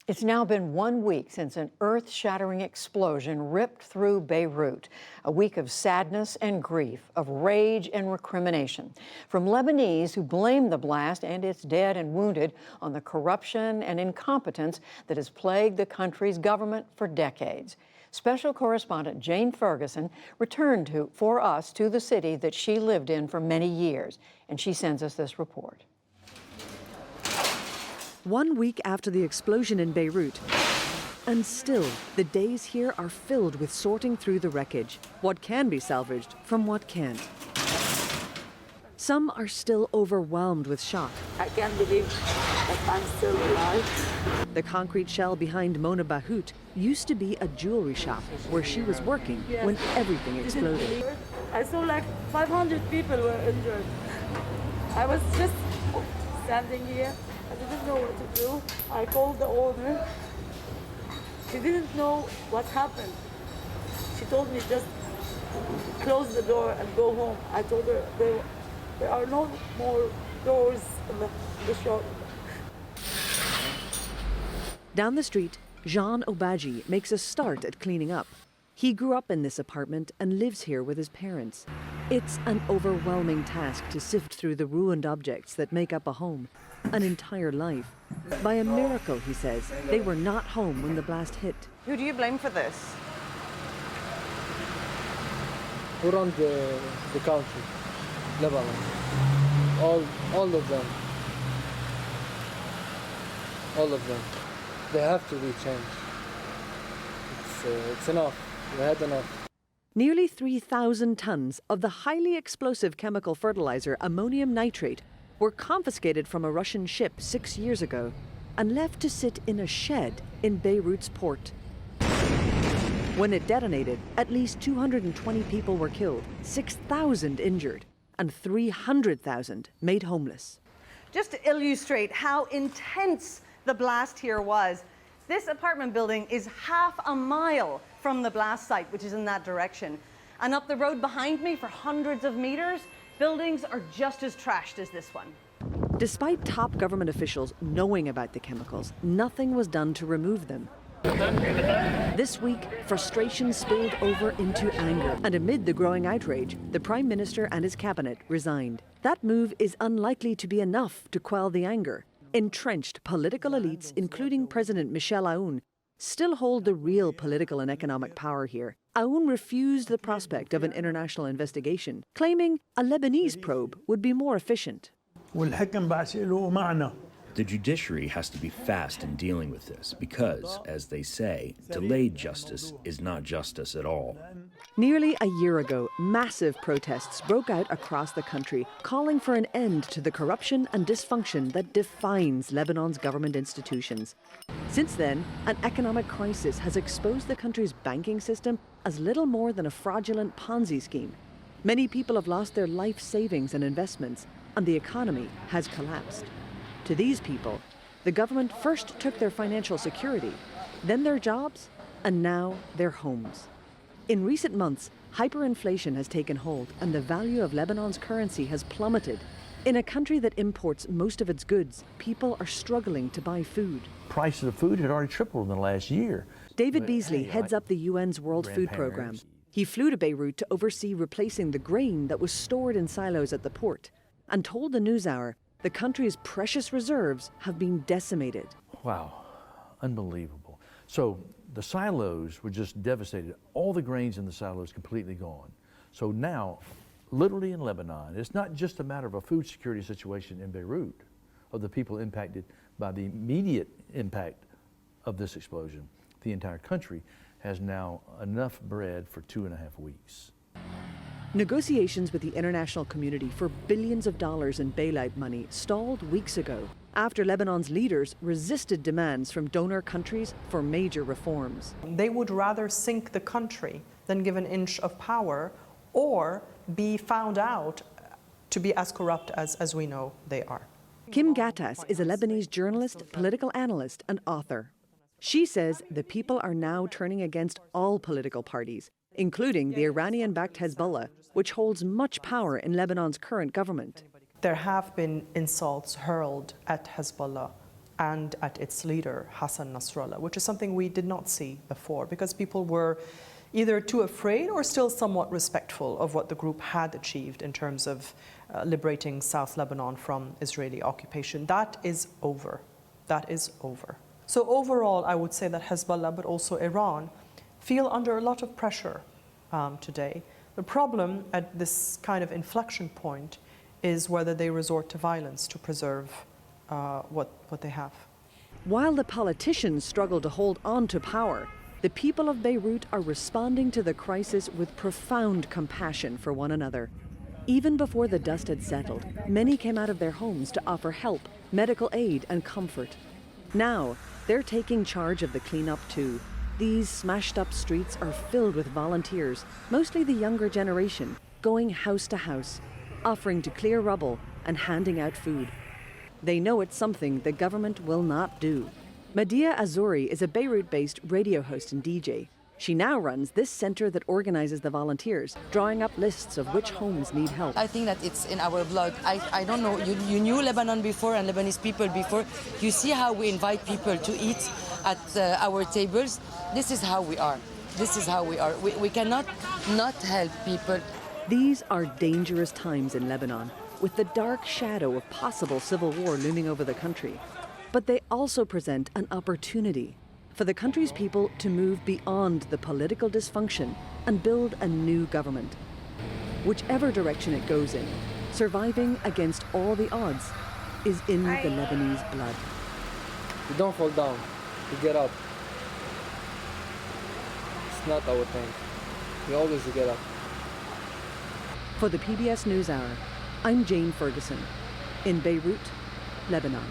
It's now been 1 week since an earth-shattering explosion ripped through Beirut. A week of sadness and grief, of rage and recrimination. From Lebanese who blame the blast and its dead and wounded on the corruption and incompetence that has plagued the country's government for decades. Special correspondent Jane Ferguson returned for us to the city that she lived in for many years, and she sends us this report. 1 week after the explosion in Beirut, and still, the days here are filled with sorting through the wreckage, what can be salvaged from what can't. Some are still overwhelmed with shock. I can't believe that I'm still alive. The concrete shell behind Mona Bahout used to be a jewelry shop where she was working when everything exploded. I saw like 500 people were injured. I was just standing here. I didn't know what to do. I called the owner. She didn't know what happened. She told me just close the door and go home. I told her there are no more doors in the shop. Down the street, Jean Obadji makes a start at cleaning up. He grew up in this apartment and lives here with his parents. It's an overwhelming task to sift through the ruined objects that make up a home, an entire life. By a miracle, he says, they were not home when the blast hit. Who do you blame for this? Who run the country? Lebanon. All of them. All of them. They have to be changed. It's enough. We had enough. Nearly 3,000 tons of the highly explosive chemical fertilizer ammonium nitrate were confiscated from a Russian ship 6 years ago and left to sit in a shed in Beirut's port. When it detonated, at least 220 people were killed, 6,000 injured, and 300,000 made homeless. Just to illustrate how intense the blast here was, this apartment building is half a mile from the blast site, which is in that direction. And up the road behind me for hundreds of meters, buildings are just as trashed as this one. Despite top government officials knowing about the chemicals, nothing was done to remove them. This week, frustration spilled over into anger, and amid the growing outrage, the Prime Minister and his cabinet resigned. That move is unlikely to be enough to quell the anger. Entrenched political elites, including President Michel Aoun, still hold the real political and economic power here. Aoun refused the prospect of an international investigation, claiming a Lebanese probe would be more efficient. The judiciary has to be fast in dealing with this because, as they say, delayed justice is not justice at all. Nearly a year ago, massive protests broke out across the country, calling for an end to the corruption and dysfunction that defines Lebanon's government institutions. Since then, an economic crisis has exposed the country's banking system as little more than a fraudulent Ponzi scheme. Many people have lost their life savings and investments, and the economy has collapsed. To these people, the government first took their financial security, then their jobs, and now their homes. In recent months, hyperinflation has taken hold and the value of Lebanon's currency has plummeted. In a country that imports most of its goods, people are struggling to buy food. Prices of food had already tripled in the last year. David Beasley heads up the UN's World Food Programme. He flew to Beirut to oversee replacing the grain that was stored in silos at the port, and told the NewsHour the country's precious reserves have been decimated. Wow, unbelievable. So the silos were just devastated. All the grains in the silos completely gone. So now, literally in Lebanon, it's not just a matter of a food security situation in Beirut, of the people impacted by the immediate impact of this explosion. The entire country has now enough bread for 2.5 weeks. Negotiations with the international community for billions of dollars in bailout money stalled weeks ago after Lebanon's leaders resisted demands from donor countries for major reforms. They would rather sink the country than give an inch of power or be found out to be as corrupt as we know they are. Kim Gattas is a Lebanese journalist, political analyst, and author. She says the people are now turning against all political parties, including the Iranian-backed Hezbollah, which holds much power in Lebanon's current government. There have been insults hurled at Hezbollah and at its leader, Hassan Nasrallah, which is something we did not see before because people were either too afraid or still somewhat respectful of what the group had achieved in terms of liberating South Lebanon from Israeli occupation. That is over. That is over. So overall, I would say that Hezbollah, but also Iran, feel under a lot of pressure today. The problem at this kind of inflection point is whether they resort to violence to preserve what they have. While the politicians struggle to hold on to power, the people of Beirut are responding to the crisis with profound compassion for one another. Even before the dust had settled, many came out of their homes to offer help, medical aid, and comfort. Now, they're taking charge of the cleanup too. These smashed-up streets are filled with volunteers, mostly the younger generation, going house to house, offering to clear rubble and handing out food. They know it's something the government will not do. Madia Azouri is a Beirut-based radio host and DJ. She now runs this center that organizes the volunteers, drawing up lists of which homes need help. I think that it's in our blood. I don't know, you knew Lebanon before and Lebanese people before. You see how we invite people to eat at our tables. This is how we are. This is how we are. We cannot not help people. These are dangerous times in Lebanon, with the dark shadow of possible civil war looming over the country. But they also present an opportunity for the country's people to move beyond the political dysfunction and build a new government. Whichever direction it goes in, surviving against all the odds is in the Lebanese blood. You don't fall down, you get up. It's not our thing. We always get up. For the PBS NewsHour, I'm Jane Ferguson in Beirut, Lebanon.